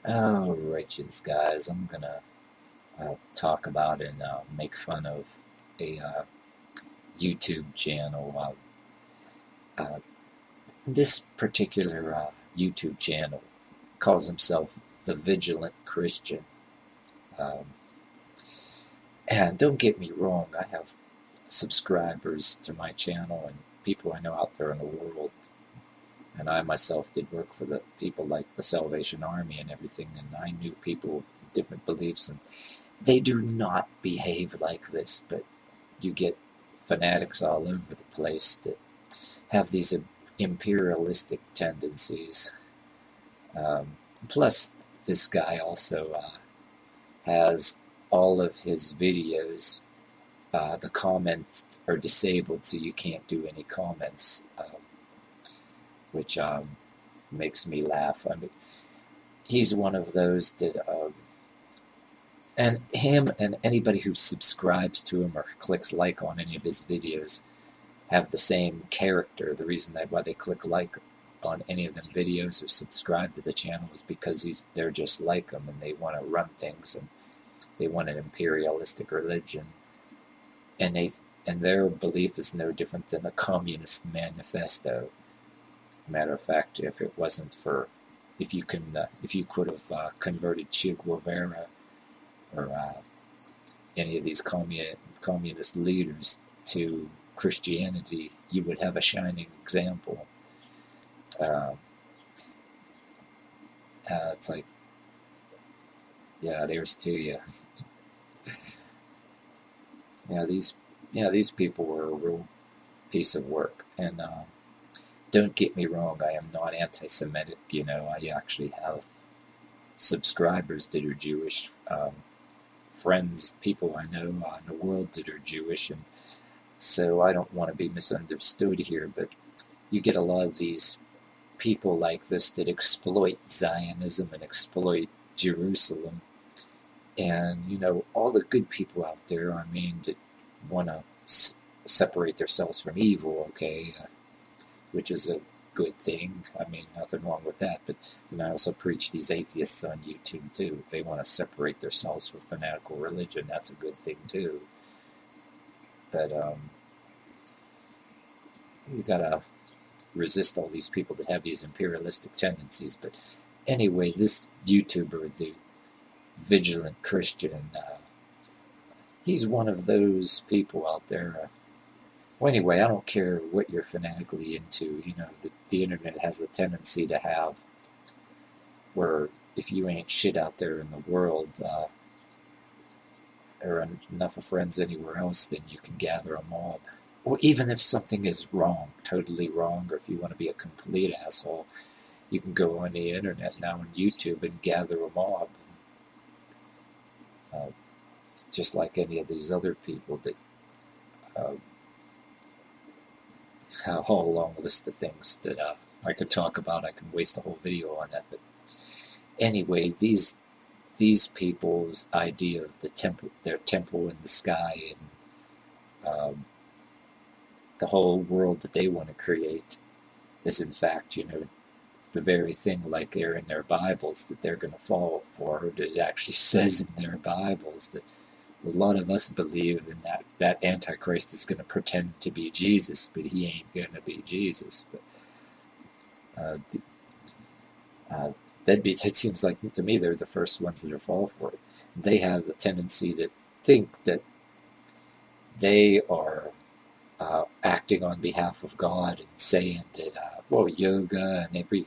Alright, guys, I'm gonna talk about and make fun of a YouTube channel. This particular YouTube channel calls himself the Vigilant Christian. Um, and don't get me wrong, I have subscribers to my channel and people I know out there in the world. And I myself did work for the people like the Salvation Army and everything, and I knew people with different beliefs, and they do not behave like this, but you get fanatics all over the place that have these imperialistic tendencies. Plus, this guy also has all of his videos, the comments are disabled, so you can't do any comments, which makes me laugh. I mean, he's one of those that, and him and anybody who subscribes to him or clicks like on any of his videos have the same character. The reason why they click like on any of them videos or subscribe to the channel is because they're just like him, and they want to run things, and they want an imperialistic religion, and their belief is no different than the Communist Manifesto. Matter of fact, if you could have converted Che Guevara or any of these communist leaders to Christianity, you would have a shining example. It's like, yeah, there's to you. These people were a real piece of work, and don't get me wrong, I am not anti-Semitic. I actually have subscribers that are Jewish, friends, people I know in the world that are Jewish, and so I don't want to be misunderstood here, but you get a lot of these people like this that exploit Zionism and exploit Jerusalem, and all the good people out there, that want to separate themselves from evil, okay, which is a good thing. Nothing wrong with that. But then I also preach these atheists on YouTube too. If they want to separate themselves from fanatical religion, that's a good thing too. But you gotta resist all these people that have these imperialistic tendencies. But anyway, this YouTuber, the Vigilant Christian, he's one of those people out there. Well, anyway, I don't care what you're fanatically into. The internet has a tendency to have where if you ain't shit out there in the world, or enough of friends anywhere else, then you can gather a mob. Or even if something is wrong, totally wrong, or if you want to be a complete asshole, you can go on the internet now on YouTube and gather a mob. Just like any of these other people that a whole long list of things that I could talk about. I could waste a whole video on that. But anyway, these people's idea of their temple in the sky, and the whole world that they want to create is in fact, the very thing like they're in their Bibles that they're going to fall for. It actually says in their Bibles that a lot of us believe in that Antichrist is going to pretend to be Jesus, but he ain't going to be Jesus. But it seems like to me they're the first ones that fall for it. They have the tendency to think that they are acting on behalf of God and saying that yoga and every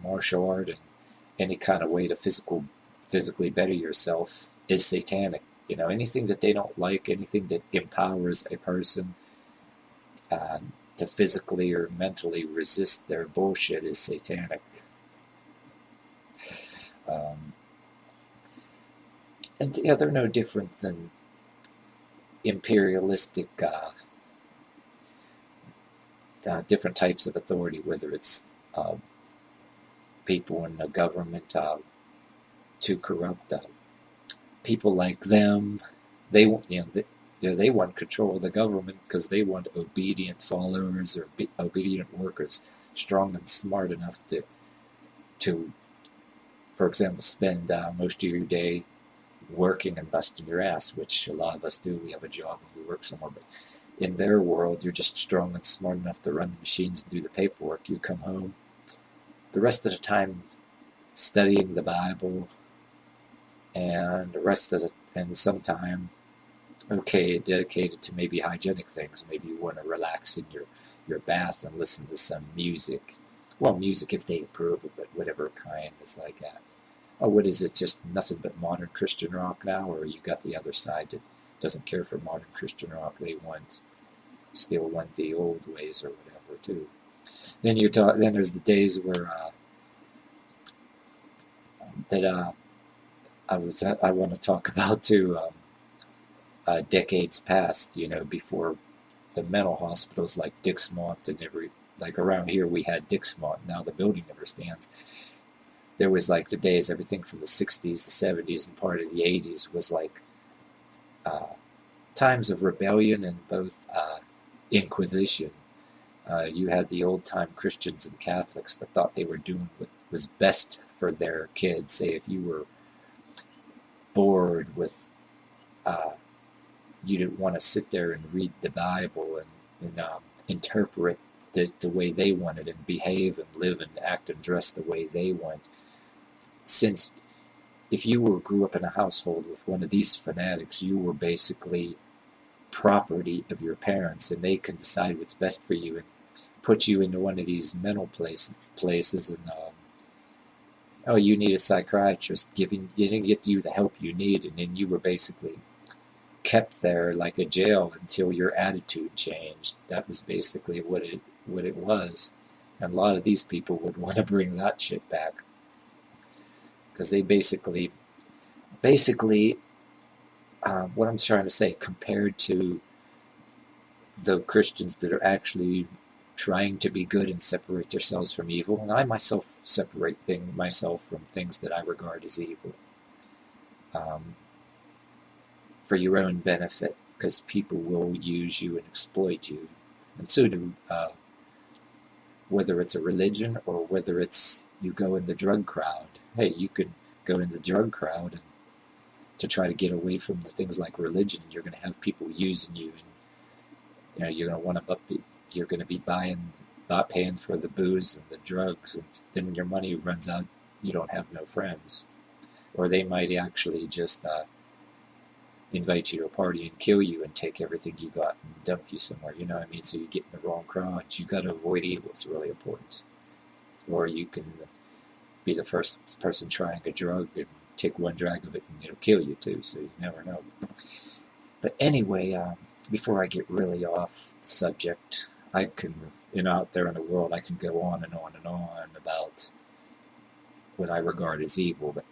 martial art and any kind of way to physically better yourself is satanic. Anything that they don't like, anything that empowers a person to physically or mentally resist their bullshit is satanic. And they're no different than imperialistic, different types of authority, whether it's people in the government too corrupt. People like them, they want control of the government because they want obedient followers or obedient workers, strong and smart enough for example, spend most of your day working and busting your ass, which a lot of us do. We have a job and we work somewhere, but in their world, you're just strong and smart enough to run the machines and do the paperwork. You come home, the rest of the time studying the Bible, and the rest of the, and some time, okay, dedicated to maybe hygienic things. Maybe you want to relax in your bath and listen to some music. Well, music if they approve of it, whatever kind is like that. Oh, what is it, just nothing but modern Christian rock now? Or you got the other side that doesn't care for modern Christian rock. They still want the old ways or whatever too. Then then there's the days where I want to talk about too. Decades past, before the mental hospitals like Dixmont and like around here we had Dixmont. Now the building never stands. There was like the days, everything from the 60s, the 70s, and part of the 80s was like times of rebellion and both Inquisition. You had the old-time Christians and Catholics that thought they were doing what was best for their kids. Say if you were bored with, you didn't want to sit there and read the Bible and interpret the way they wanted and behave and live and act and dress the way they want. Since if you grew up in a household with one of these fanatics, you were basically property of your parents, and they can decide what's best for you and put you into one of these mental places and oh, you need a psychiatrist, didn't get you the help you need, and then you were basically kept there like a jail until your attitude changed. That was basically what it was. And a lot of these people would want to bring that shit back, because they basically what I'm trying to say, compared to the Christians that are actually trying to be good and separate themselves from evil, and I myself separate myself from things that I regard as evil, for your own benefit, because people will use you and exploit you, and so do whether it's a religion or whether it's you go in the drug crowd. Hey, you could go in the drug crowd and to try to get away from the things like religion. You're going to have people using you, and you're going to want to you're going to be paying for the booze and the drugs, and then when your money runs out, you don't have no friends, or they might actually just invite you to a party and kill you and take everything you got and dump you somewhere. You know what I mean? So you get in the wrong crowds. You got to avoid evil. It's really important. Or you can be the first person trying a drug and take one drag of it and it'll kill you too, so you never know. But anyway, before I get really off the subject, I can, out there in the world, I can go on and on and on about what I regard as evil. But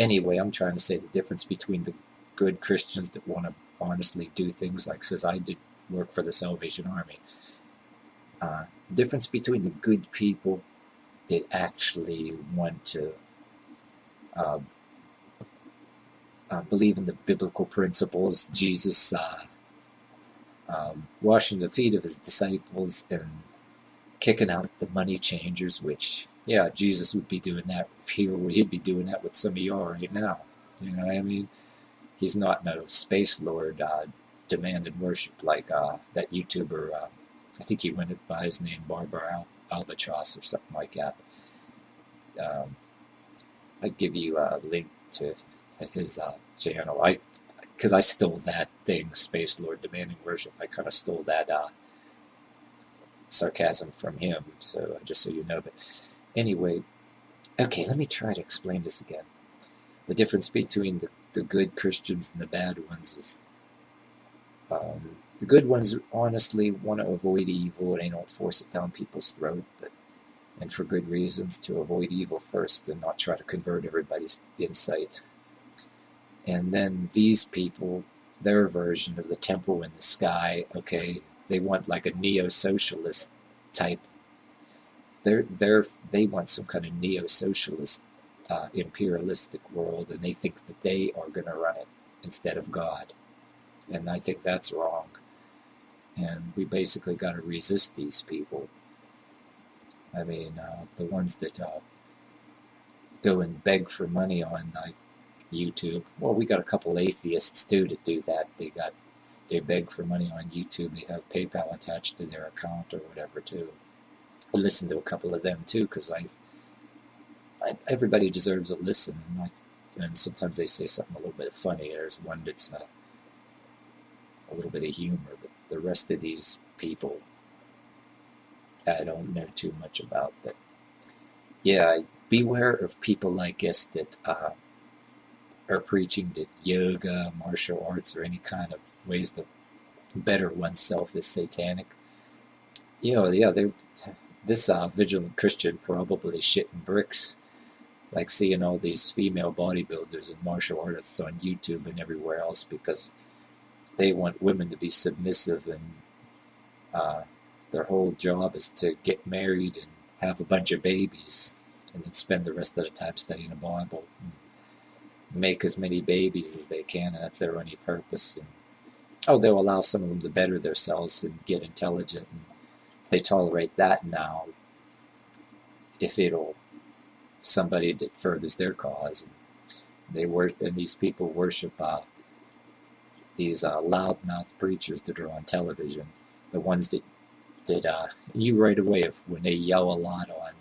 anyway, I'm trying to say the difference between the good Christians that want to honestly do things like, says I did work for the Salvation Army. Difference between the good people that actually want to believe in the biblical principles, Jesus washing the feet of his disciples and kicking out the money changers, which, yeah, Jesus would be doing that here. He'd be doing that with some of y'all right now. You know what I mean? He's not no space lord demanding worship like that YouTuber. I think he went by his name, Barbara Albatross or something like that. I'd give you a link to his channel. Because I stole that thing, Space Lord demanding worship. I kind of stole that sarcasm from him. So just so you know. But anyway, okay, let me try to explain this again. The difference between the good Christians and the bad ones is the good ones honestly want to avoid evil and they don't force it down people's throat, and for good reasons, to avoid evil first and not try to convert everybody's insight. And then these people, their version of the temple in the sky, okay, they want like a neo-socialist type. They want some kind of neo-socialist imperialistic world, and they think that they are going to run it instead of God. And I think that's wrong. And we basically got to resist these people. I mean, the ones that go and beg for money on YouTube. Well, we got a couple atheists too that do that. They beg for money on YouTube. They have PayPal attached to their account or whatever too. I listen to a couple of them too because everybody deserves a listen, and sometimes they say something a little bit funny. There's one that's a little bit of humor, but the rest of these people I don't know too much about. But yeah, beware of people like us that are preaching that yoga, martial arts, or any kind of ways to better oneself is satanic. Yeah, this vigilant Christian probably shitting bricks, like seeing all these female bodybuilders and martial artists on YouTube and everywhere else because they want women to be submissive, and their whole job is to get married and have a bunch of babies and then spend the rest of the time studying the Bible and make as many babies as they can, and that's their only purpose. And they'll allow some of them to better themselves and get intelligent, and they tolerate that now if it'll somebody that furthers their cause. And these people worship these loudmouth preachers that are on television, the ones that you right away when they yell a lot on.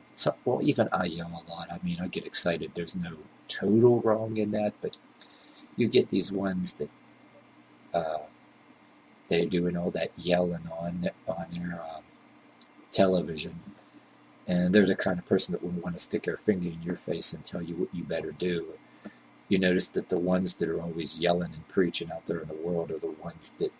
Well, even I yell a lot. I mean, I get excited. There's no total wrong in that, but you get these ones that they're doing all that yelling on their television, and they're the kind of person that would want to stick their finger in your face and tell you what you better do. You notice that the ones that are always yelling and preaching out there in the world are the ones that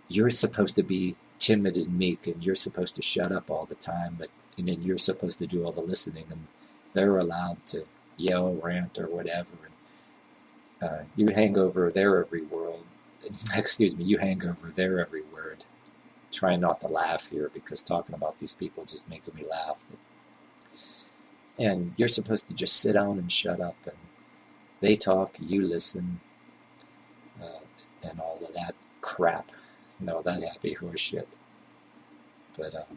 you're supposed to be timid and meek, and you're supposed to shut up all the time, and then you're supposed to do all the listening, and they're allowed to yell, rant, or whatever. And you hang over their every word. You hang over their every word. Try not to laugh here because talking about these people just makes me laugh. And you're supposed to just sit down and shut up, and they talk, you listen, and all of that crap. No, that happy horse shit. But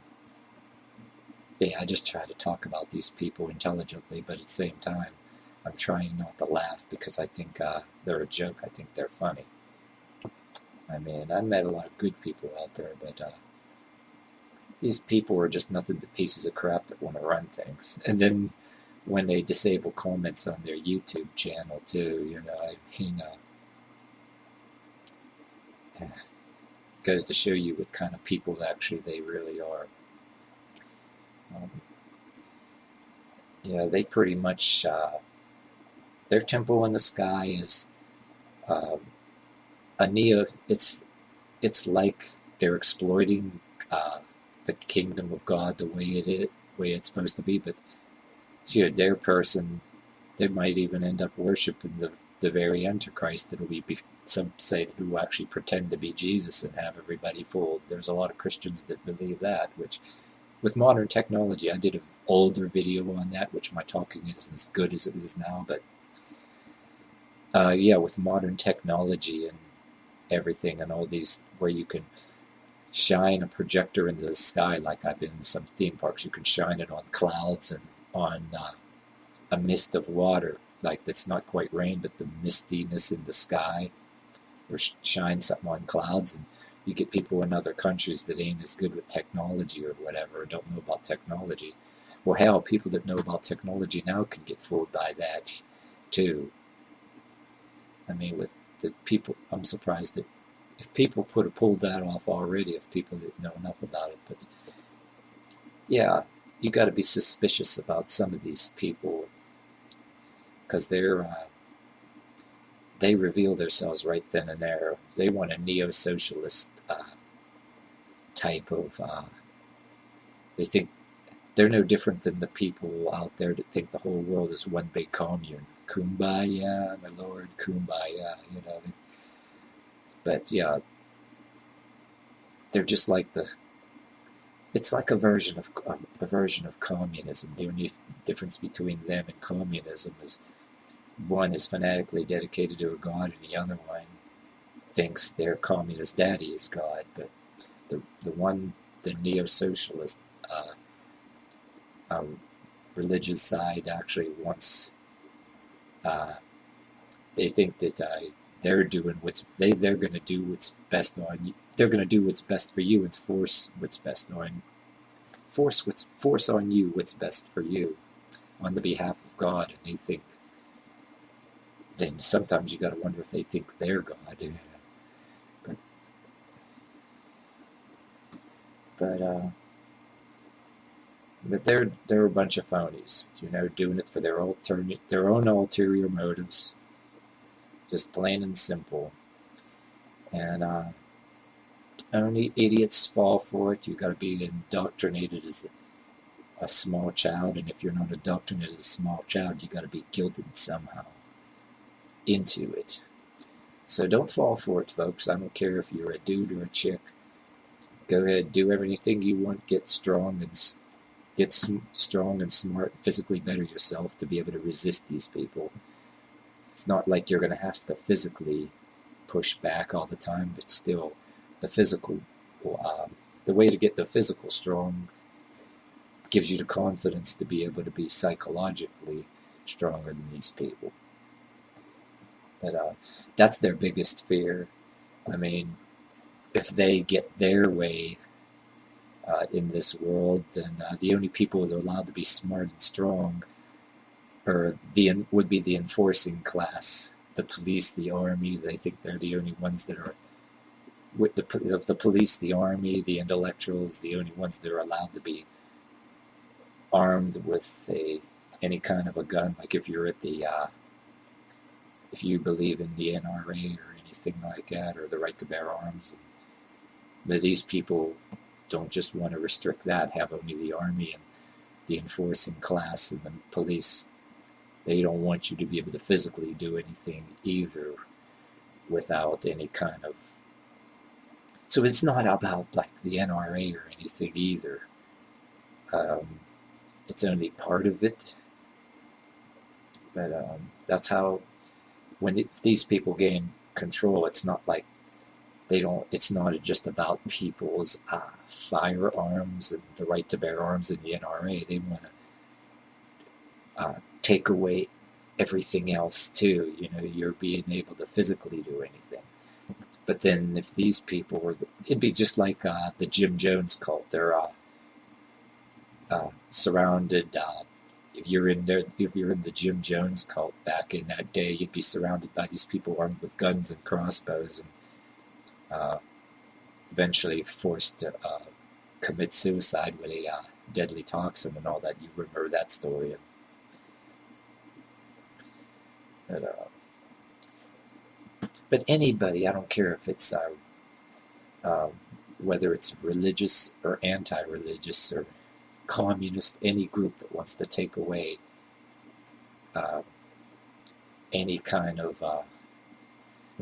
yeah, I just try to talk about these people intelligently, but at the same time, I'm trying not to laugh because I think they're a joke. I think they're funny. I mean, I met a lot of good people out there, but these people are just nothing but pieces of crap that want to run things. And then when they disable comments on their YouTube channel too, I mean, goes to show you what kind of people actually they really are. They pretty much, their temple in the sky is a neo. It's like they're exploiting the kingdom of God the way it's supposed to be, but their person, they might even end up worshiping the very Antichrist that'll be some say that will actually pretend to be Jesus and have everybody fooled. There's a lot of Christians that believe that, which with modern technology, I did an older video on that, which my talking isn't as good as it is now, but with modern technology and everything and all these, where you can shine a projector into the sky, like I've been in some theme parks, you can shine it on clouds and on a mist of water, like that's not quite rain, but the mistiness in the sky, or shine something on clouds, and you get people in other countries that ain't as good with technology or whatever, or don't know about technology. Well, hell, people that know about technology now can get fooled by that too. I mean, with the people, I'm surprised that if people pulled that off already, if people didn't know enough about it. But yeah, you got to be suspicious about some of these people because they reveal themselves right then and there. They want a neo-socialist type of. They think they're no different than the people out there that think the whole world is one big commune. Kumbaya, my lord, kumbaya. But yeah, they're just like it's like a version of communism. The only difference between them and communism is one is fanatically dedicated to a god, and the other one thinks their communist daddy is God. But the neo-socialist religious side actually wants, they think that they're doing they're going to do what's best on you. They're going to do what's best for you and force on you what's best for you on the behalf of God. And they think, then sometimes you got to wonder if they think they're God. But they're a bunch of phonies, doing it for their own ulterior motives, just plain and simple. And only idiots fall for it. You got to be indoctrinated as a small child, and if you're not indoctrinated as a small child, you got to be guilted somehow into it. So don't fall for it, folks. I don't care if you're a dude or a chick. Go ahead, do everything you want. Get strong and smart, physically better yourself to be able to resist these people. It's not like you're going to have to physically push back all the time, but still, the way to get the physical strong gives you the confidence to be able to be psychologically stronger than these people. But that's their biggest fear. I mean, if they get their way in this world, then the only people that are allowed to be smart and strong would be the enforcing class, the police, the army. They think they're the only ones that are, with the police, the army, the intellectuals, the only ones that are allowed to be armed with any kind of a gun. Like if you're if you believe in the NRA or anything like that, or the right to bear arms. But these people don't just want to restrict that, have only the army and the enforcing class and the police. They don't want you to be able to physically do anything either without any kind of... So it's not about like the NRA or anything either. It's only part of it. But that's how, when these people gain control, it's not like it's not just about people's firearms and the right to bear arms in the NRA. They want to take away everything else too. You're being able to physically do anything. But then if these people were, it'd be just like the Jim Jones cult. They're surrounded. If you're in the Jim Jones cult back in that day, you'd be surrounded by these people armed with guns and crossbows, and eventually forced to commit suicide with a deadly toxin and all that. You remember that story. But anybody, I don't care if it's whether it's religious or anti-religious or communist, any group that wants to take away any kind of...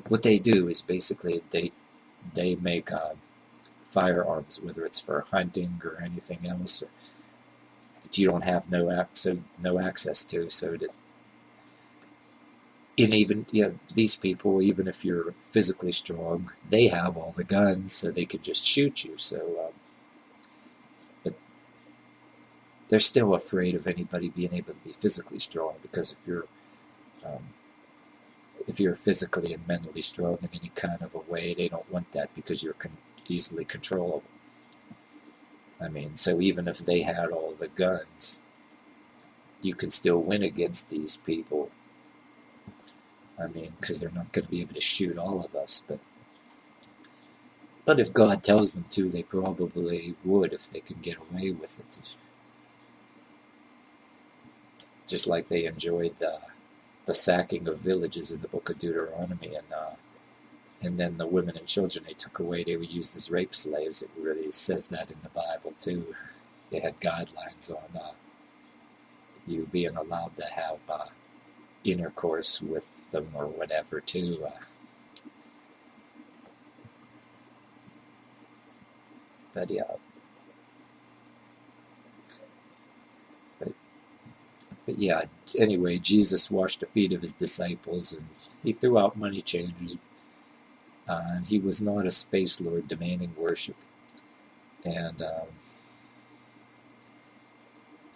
what they do is basically they make firearms, whether it's for hunting or anything else, or that you don't have no access to, so that... And even these people, even if you're physically strong, they have all the guns, so they can just shoot you. So, but they're still afraid of anybody being able to be physically strong, because if you're physically and mentally strong in any kind of a way, they don't want that, because you're easily controllable. I mean, so even if they had all the guns, you can still win against these people. I mean, because they're not going to be able to shoot all of us. But if God tells them to, they probably would, if they can get away with it. Just like they enjoyed the sacking of villages in the book of Deuteronomy, and then the women and children they took away, they were used as rape slaves. It really says that in the Bible too. They had guidelines on you being allowed to have intercourse with them or whatever too. But yeah. But yeah, anyway, Jesus washed the feet of his disciples, and he threw out money changers, and he was not a space lord demanding worship. And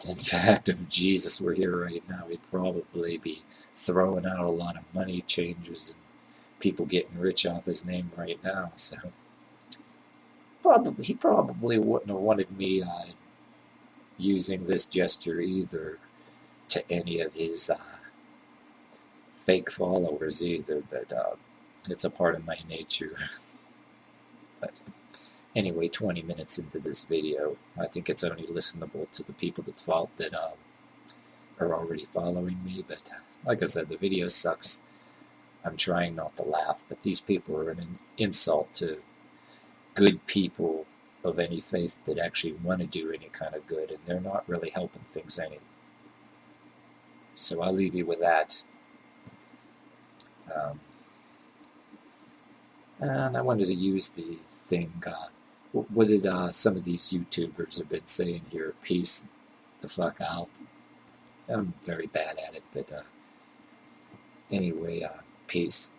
In fact, if Jesus were here right now, he'd probably be throwing out a lot of money changes and people getting rich off his name right now. So he probably wouldn't have wanted me using this gesture either to any of his fake followers either, but it's a part of my nature. But anyway, 20 minutes into this video, I think it's only listenable to the people that are already following me, but like I said, the video sucks. I'm trying not to laugh, but these people are an insult to good people of any faith that actually want to do any kind of good, and they're not really helping things any. So I'll leave you with that. And I wanted to use the thing, what did some of these YouTubers have been saying here? Peace the fuck out. I'm very bad at it, but anyway, peace.